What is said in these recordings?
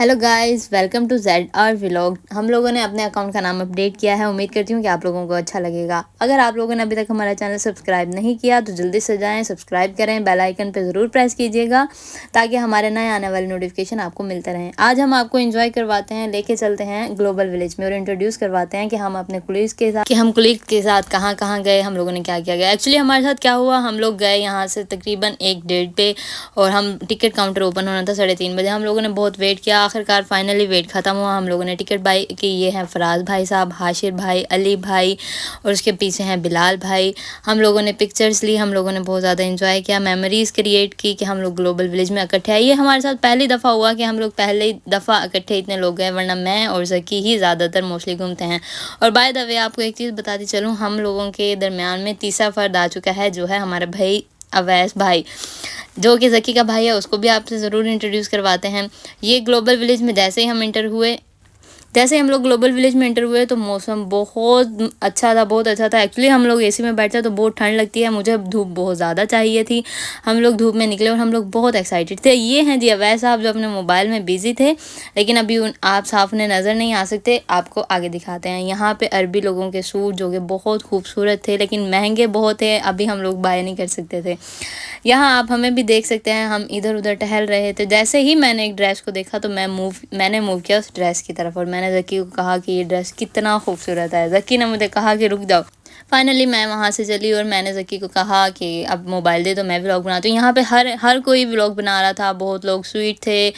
Hello guys, welcome to Z R vlog. हम लोगों ने अपने अकाउंट का नाम अपडेट किया है। उम्मीद करती हूँ कि आप लोगों को अच्छा लगेगा। अगर आप लोगों ने अभी तक हमारा चैनल सब्सक्राइब नहीं किया तो जल्दी से जाएं, सब्सक्राइब करें, बेल आइकन पे ज़रूर प्रेस कीजिएगा ताकि हमारे नए आने वाले नोटिफिकेशन आपको मिलते रहें। आज हम आपको एंजॉय करवाते हैं, लेके चलते हैं ग्लोबल विलेज में और इंट्रोड्यूस करवाते हैं कि हम अपने कुलीग्स के साथ कहाँ कहाँ गए, हम लोगों ने क्या किया गया। एक्चुअली हमारे साथ क्या हुआ, हम लोग गए यहाँ से तकरीबन 1:30 पे और हम टिकट काउंटर ओपन होना था 3:30 बजे। हम लोगों ने बहुत वेट किया, आखिरकार फाइनली वेट ख़त्म हुआ। हम लोगों ने टिकट बाई की। ये हैं फराज भाई साहब, हाशिर भाई, अली भाई और उसके पीछे हैं बिलाल भाई। हम लोगों ने पिक्चर्स ली, हम लोगों ने बहुत ज़्यादा एंजॉय किया, मेमोरीज़ क्रिएट की कि हम लोग ग्लोबल विलेज में इकट्ठे आए। ये हमारे साथ पहली दफ़ा हुआ कि हम लोग पहली दफ़ा इकट्ठे इतने लोग गए, वरना मैं और ज़की ही ज़्यादातर मोस्टली घूमते हैं। और बाय द वे आपको एक चीज़ बताती चलूँ, हम लोगों के दरमियान में तीसरा फ़र्द आ चुका है, जो है हमारा भाई अवैस भाई, जो कि ज़की का भाई है। उसको भी आपसे ज़रूर इंट्रोड्यूस करवाते हैं। ये ग्लोबल विलेज में जैसे ही हम लोग ग्लोबल विलेज में एंटर हुए तो मौसम बहुत अच्छा था, बहुत अच्छा था। एक्चुअली हम लोग एसी में बैठते तो बहुत ठंड लगती है, मुझे धूप बहुत ज़्यादा चाहिए थी। हम लोग धूप में निकले और हम लोग बहुत एक्साइटेड थे। ये हैं जी अवैस साहब, जो अपने मोबाइल में बिजी थे, लेकिन अभी आप साफ उन्हें नज़र नहीं आ सकते, आपको आगे दिखाते हैं। यहाँ पे अरबी लोगों के सूट जो कि बहुत खूबसूरत थे लेकिन महंगे बहुत थे, अभी हम लोग बाय नहीं कर सकते थे। यहाँ आप हमें भी देख सकते हैं, हम इधर उधर टहल रहे थे। जैसे ही मैंने एक ड्रेस को देखा तो मैंने मूव किया उस ड्रेस की तरफ और मैंने ज़की को कहा कि ये ड्रेस कितना खूबसूरत है। ज़की ने मुझे कहा कि रुक जाओ। फाइनली मैं वहाँ से चली और मैंने ज़की को कहा कि अब मोबाइल दे तो मैं व्लॉग बनाती हूँ। यहाँ पे हर कोई व्लॉग बना रहा था। बहुत लोग स्वीट थे,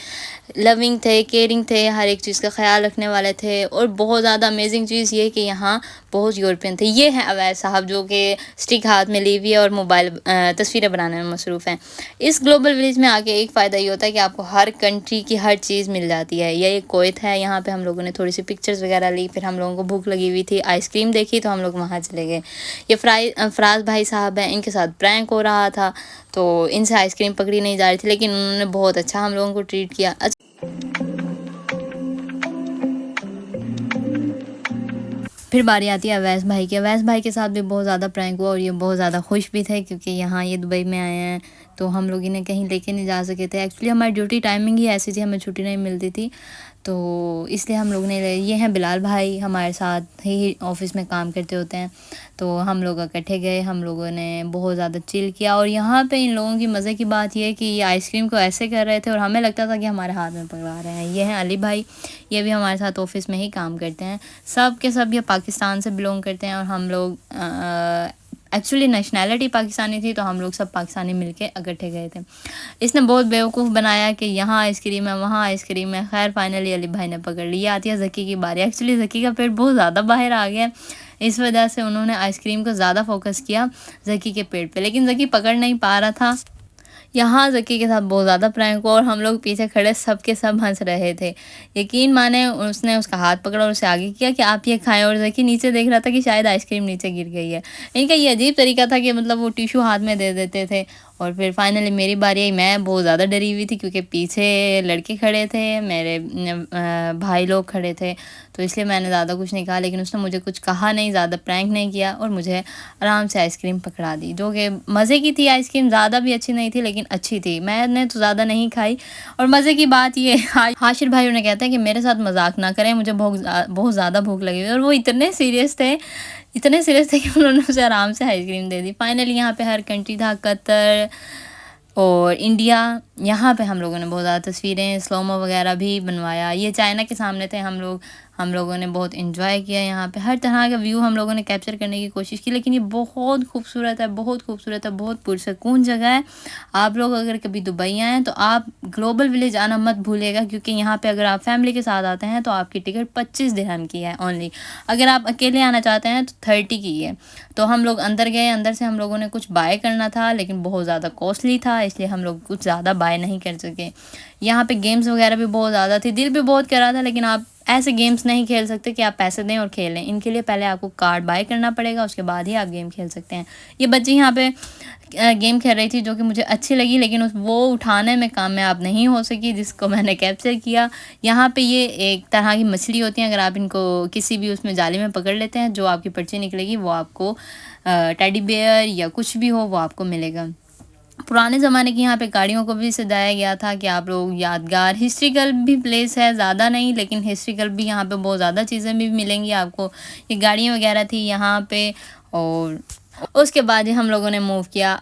लविंग थे, केयरिंग थे, हर एक चीज़ का ख्याल रखने वाले थे। और बहुत ज़्यादा अमेजिंग चीज़ ये कि यहाँ बहुत यूरोपियन थे। ये हैं अवैस साहब, जो कि स्टिक हाथ में ली हुई है और मोबाइल तस्वीरें बनाने में मसरूफ़ हैं। इस ग्लोबल विलेज में आके एक फ़ायदा ये होता है कि आपको हर कंट्री की हर चीज़ मिल जाती है। ये कोयत है, यहाँ पे हम लोगों ने थोड़ी सी पिक्चर्स वगैरह ली, फिर हम लोगों को भूख लगी हुई थी, आइसक्रीम देखी तो हम लोग वहाँ चले गए। ये फराज भाई साहब हैं, इनके साथ प्रैंक हो रहा था तो इनसे आइसक्रीम पकड़ी नहीं जा रही थी, लेकिन उन्होंने बहुत अच्छा हम लोगों को ट्रीट किया। फिर बारी आती है अवैस भाई की। अवैस भाई के साथ भी बहुत ज़्यादा प्रैंक हुआ और ये बहुत ज़्यादा खुश भी थे क्योंकि यहाँ ये दुबई में आए हैं तो हम लोग इन्हें कहीं लेके नहीं जा सके थे। एक्चुअली हमारी ड्यूटी टाइमिंग ही ऐसी थी, हमें छुट्टी नहीं मिलती थी, तो इसलिए हम लोग ने ये हैं बिलाल भाई, हमारे साथ ही ऑफिस में काम करते होते हैं। तो हम लोग इकट्ठे गए, हम लोगों ने बहुत ज़्यादा चिल किया। और यहाँ पे इन लोगों की मज़े की बात ये है कि ये आइसक्रीम को ऐसे कर रहे थे और हमें लगता था कि हमारे हाथ में पकड़ा रहे हैं। ये हैं अली भाई, ये भी हमारे साथ ऑफिस में ही काम करते हैं। सब के सब ये पाकिस्तान से बिलोंग करते हैं और हम लोग एक्चुअली नेशनैलिटी पाकिस्तानी थी, तो हम लोग सब पाकिस्तानी मिलके इकट्ठे गए थे। इसने बहुत बेवकूफ़ बनाया कि यहाँ आइसक्रीम है, वहाँ आइसक्रीम है। खैर फाइनली अली भाई ने पकड़ लिया। आती है ज़की की बारी। एक्चुअली ज़की का पेट बहुत ज़्यादा बाहर आ गया, इस वजह से उन्होंने आइसक्रीम को ज़्यादा फोकस किया ज़की के पेट पे, लेकिन ज़की पकड़ नहीं पा रहा था। यहाँ ज़की के साथ बहुत ज़्यादा प्रैंक हुआ और हम लोग पीछे खड़े सब के सब हंस रहे थे। यकीन माने, उसने उसका हाथ पकड़ा और उसे आगे किया कि आप ये खाएं, और ज़की नीचे देख रहा था कि शायद आइसक्रीम नीचे गिर गई है। इनका ये अजीब तरीका था कि मतलब वो टिशू हाथ में दे देते थे। और फिर फाइनली मेरी बारी आई। मैं बहुत ज़्यादा डरी हुई थी क्योंकि पीछे लड़के खड़े थे, मेरे भाई लोग खड़े थे, तो इसलिए मैंने ज़्यादा कुछ नहीं कहा। लेकिन उसने मुझे कुछ कहा नहीं, ज़्यादा प्रैंक नहीं किया और मुझे आराम से आइसक्रीम पकड़ा दी, जो कि मज़े की थी। आइसक्रीम ज़्यादा भी अच्छी नहीं थी लेकिन अच्छी थी। मैंने तो ज़्यादा नहीं खाई। और मज़े की बात ये हाशिर भाई उन्हें कहते हैं कि मेरे साथ मजाक ना करें, मुझे बहुत ज़्यादा भूख लगी हुई। और वो इतने सीरियस थे कि उन्होंने उसे आराम से आइसक्रीम दे दी। फाइनली यहाँ पे हर कंट्री था, कतर और इंडिया। यहाँ पे हम लोगों ने बहुत ज़्यादा तस्वीरें, स्लोमो वगैरह भी बनवाया। ये चाइना के सामने थे हम लोगों ने बहुत इन्जॉय किया। यहाँ पे हर तरह का व्यू हम लोगों ने कैप्चर करने की कोशिश की, लेकिन ये बहुत खूबसूरत है, बहुत खूबसूरत है, बहुत पुरसकून जगह है। आप लोग अगर कभी दुबई आएँ तो आप ग्लोबल विलेज आना मत भूलिएगा, क्योंकि यहाँ पे अगर आप फैमिली के साथ आते हैं तो आपकी टिकट 25 दिरहम की है ओनली। अगर आप अकेले आना चाहते हैं तो 30 की है। तो हम लोग अंदर गए, अंदर से हम लोगों ने कुछ बाय करना था लेकिन बहुत ज़्यादा कॉस्टली था, इसलिए हम लोग कुछ ज़्यादा बाय नहीं कर सके। यहाँ पे गेम्स वगैरह भी बहुत ज़्यादा थी, दिल भी बहुत कर रहा था, लेकिन आप ऐसे गेम्स नहीं खेल सकते कि आप पैसे दें और खेलें। इनके लिए पहले आपको कार्ड बाय करना पड़ेगा, उसके बाद ही आप गेम खेल सकते हैं। ये बच्ची यहाँ पे गेम खेल रही थी जो कि मुझे अच्छी लगी, लेकिन वो उठाने में कामयाब नहीं हो सकी, जिसको मैंने कैप्चर किया। यहाँ पे ये एक तरह की मछली होती हैं, अगर आप इनको किसी भी उसमें जाली में पकड़ लेते हैं, जो आपकी पर्ची निकलेगी वो आपको टेडी बेयर या कुछ भी हो वो आपको मिलेगा। पुराने ज़माने की यहाँ पे गाड़ियों को भी सजाया गया था कि आप लोग यादगार हिस्ट्रिकल भी प्लेस है, ज़्यादा नहीं लेकिन हिस्ट्रिकल भी यहाँ पे बहुत ज़्यादा चीज़ें भी मिलेंगी आपको। ये गाड़ियाँ वगैरह थी यहाँ पे। और उसके बाद ही हम लोगों ने मूव किया।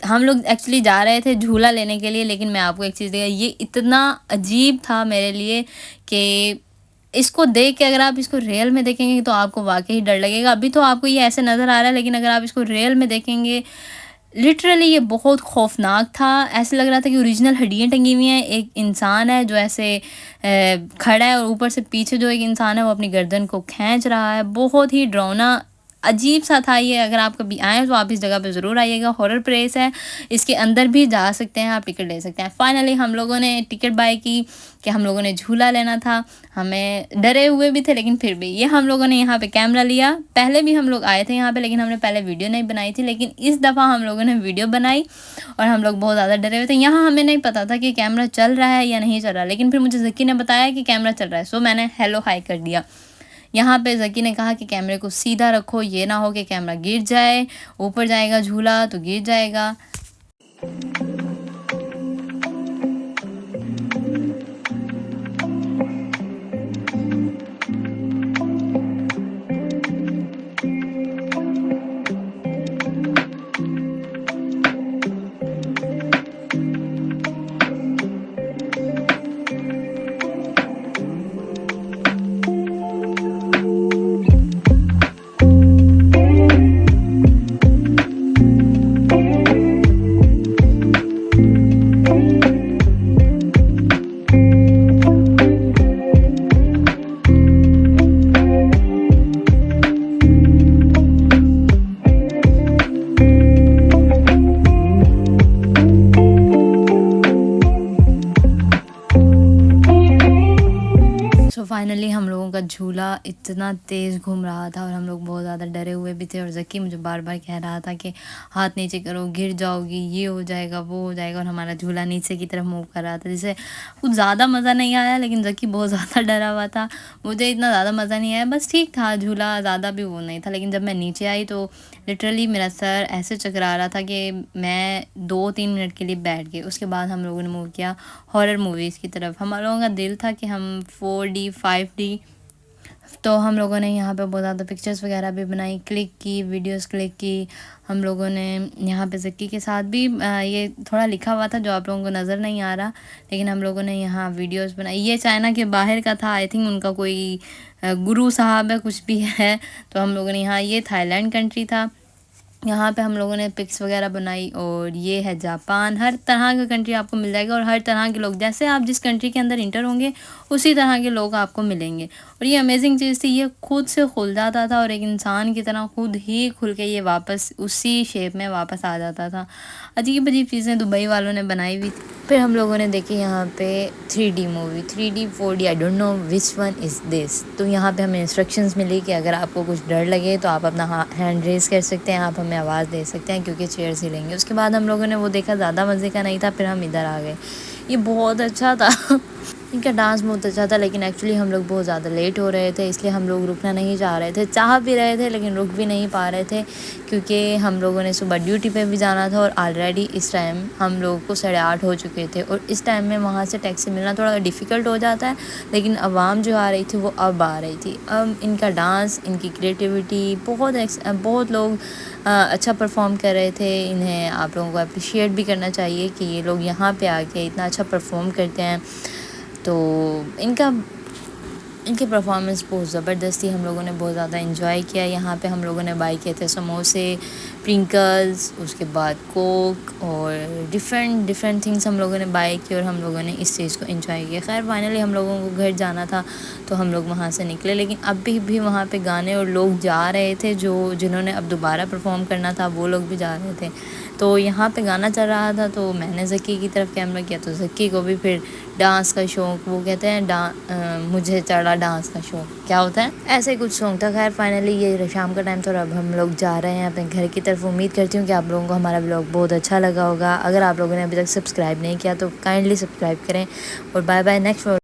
हम लोग एक्चुअली जा रहे थे झूला लेने के लिए, लेकिन मैं आपको एक चीज़ दिखा, ये इतना अजीब था मेरे लिए कि इसको देख के अगर आप इसको रियल में देखेंगे तो आपको वाक़ई डर लगेगा। अभी तो आपको ये ऐसे नज़र आ रहा है, लेकिन अगर आप इसको रियल में देखेंगे लिटरली ये बहुत खौफनाक था। ऐसे लग रहा था कि ओरिजिनल हड्डियाँ टंगी हुई हैं। एक इंसान है जो ऐसे खड़ा है और ऊपर से पीछे जो एक इंसान है वो अपनी गर्दन को खींच रहा है। बहुत ही डरावना अजीब सा था ये। अगर आप कभी आएँ तो आप इस जगह पे ज़रूर आइएगा। हॉरर प्लेस है, इसके अंदर भी जा सकते हैं, आप टिकट ले सकते हैं। फाइनली हम लोगों ने टिकट बाय की कि हम लोगों ने झूला लेना था। हमें डरे हुए भी थे, लेकिन फिर भी ये हम लोगों ने यहाँ पे कैमरा लिया। पहले भी हम लोग आए थे यहाँ पे, लेकिन हमने पहले वीडियो नहीं बनाई थी, लेकिन इस दफ़ा हम लोगों ने वीडियो बनाई और हम लोग बहुत ज़्यादा डरे हुए थे। यहाँ हमें नहीं पता था कि कैमरा चल रहा है या नहीं चल रहा, लेकिन फिर मुझे ज़की ने बताया कि कैमरा चल रहा है, सो मैंने हेलो हाई कर दिया। यहाँ पे ज़की ने कहा कि कैमरे को सीधा रखो, ये ना हो कि कैमरा गिर जाए, ऊपर जाएगा झूला तो गिर जाएगा। फाइनली हम लोगों का झूला इतना तेज़ घूम रहा था और हम लोग बहुत ज़्यादा डरे हुए भी थे। और ज़की मुझे बार बार कह रहा था कि हाथ नीचे करो, गिर जाओगी, ये हो जाएगा, वो हो जाएगा। और हमारा झूला नीचे की तरफ मूव कर रहा था, जिससे कुछ ज़्यादा मज़ा नहीं आया, लेकिन ज़की बहुत ज़्यादा डरा हुआ था। मुझे इतना ज़्यादा मज़ा नहीं आया, बस ठीक था झूला, ज़्यादा भी वो नहीं था। लेकिन जब मैं नीचे आई तो लिटरली मेरा सर ऐसे चकरा रहा था कि मैं 2-3 मिनट के लिए बैठ गई। उसके बाद हम लोगों ने मूव किया हॉरर मूवीज़ की तरफ। हम लोगों का दिल था कि हम 4D 5D, तो हम लोगों ने यहाँ पे बहुत ज़्यादा पिक्चर्स वगैरह भी बनाई, क्लिक की, वीडियोस क्लिक की। हम लोगों ने यहाँ पे ज़की के साथ भी ये थोड़ा लिखा हुआ था जो आप लोगों को नज़र नहीं आ रहा, लेकिन हम लोगों ने यहाँ वीडियोस बनाई। ये चाइना के बाहर का था, आई थिंक उनका कोई गुरु साहब है, कुछ भी है। तो हम लोगों ने यहाँ, ये थाईलैंड कंट्री था, यहाँ पे हम लोगों ने पिक्स वगैरह बनाई। और ये है जापान। हर तरह का कंट्री आपको मिल जाएगा और हर तरह के लोग, जैसे आप जिस कंट्री के अंदर इंटर होंगे उसी तरह के लोग आपको मिलेंगे। और ये अमेजिंग चीज़ थी, ये खुद से खुल जाता था और एक इंसान की तरह खुद ही खुल के ये वापस उसी शेप में वापस आ जाता था। अजीब अजीब चीज़ें दुबई वालों ने बनाई हुई थी। फिर हम लोगों ने देखी यहाँ पे 3D movie, 3D 4D, I don't know which one is this. तो यहाँ पे हमें इंस्ट्रक्शंस मिली कि अगर आपको कुछ डर लगे तो आप अपना हैंड रेज़ कर सकते हैं, आप हमें आवाज़ दे सकते हैं, क्योंकि चेयर्स हिलेंगे। उसके बाद हम लोगों ने वो देखा, ज़्यादा मज़े का नहीं था, फिर हम इधर आ गए। ये बहुत अच्छा था इनका डांस बहुत अच्छा था, लेकिन एक्चुअली हम लोग बहुत ज़्यादा लेट हो रहे थे, इसलिए हम लोग रुकना नहीं चाह रहे थे। चाह भी रहे थे लेकिन रुक भी नहीं पा रहे थे, क्योंकि हम लोगों ने सुबह ड्यूटी पे भी जाना था और ऑलरेडी इस टाइम हम लोगों को 8:30 हो चुके थे। और इस टाइम में वहाँ से टैक्सी मिलना थोड़ा डिफ़िकल्ट हो जाता है, लेकिन आवाम जो आ रही थी वो अब आ रही थी। अब इनका डांस, इनकी क्रिएटिविटी, बहुत लोग अच्छा परफॉर्म कर रहे थे। इन्हें आप लोगों को अप्रिशिएट भी करना चाहिए कि ये लोग यहाँ पे आके इतना अच्छा परफॉर्म करते हैं। तो इनकी परफॉर्मेंस बहुत ज़बरदस्त थी। हम लोगों ने बहुत ज़्यादा इन्जॉय किया। यहाँ पे हम लोगों ने बाय किए थे समोसे, प्रिंकल्स, उसके बाद कोक और डिफरेंट थिंग्स हम लोगों ने बाय की और हम लोगों ने इस चीज़ को एंजॉय किया। खैर फाइनली हम लोगों को घर जाना था तो हम लोग वहाँ से निकले, लेकिन अभी भी वहाँ पे गाने और लोग जा रहे थे, जिन्होंने अब दोबारा परफॉर्म करना था वो लोग भी जा रहे थे। तो यहाँ पे गाना चल रहा था तो मैंने ज़की की तरफ कैमरा किया, तो ज़की को भी फिर डांस का शौक़, वो कहते हैं मुझे चढ़ा डांस का शौक़, क्या होता है, ऐसे कुछ शौक़ था। खैर फाइनली ये शाम का टाइम था और अब हम लोग जा रहे हैं अपने घर की तरफ। उम्मीद करती हूँ कि आप लोगों को हमारा व्लॉग बहुत अच्छा लगा होगा। अगर आप लोगों ने अभी तक सब्सक्राइब नहीं किया तो काइंडली सब्सक्राइब करें और बाय बाय, नेक्स्ट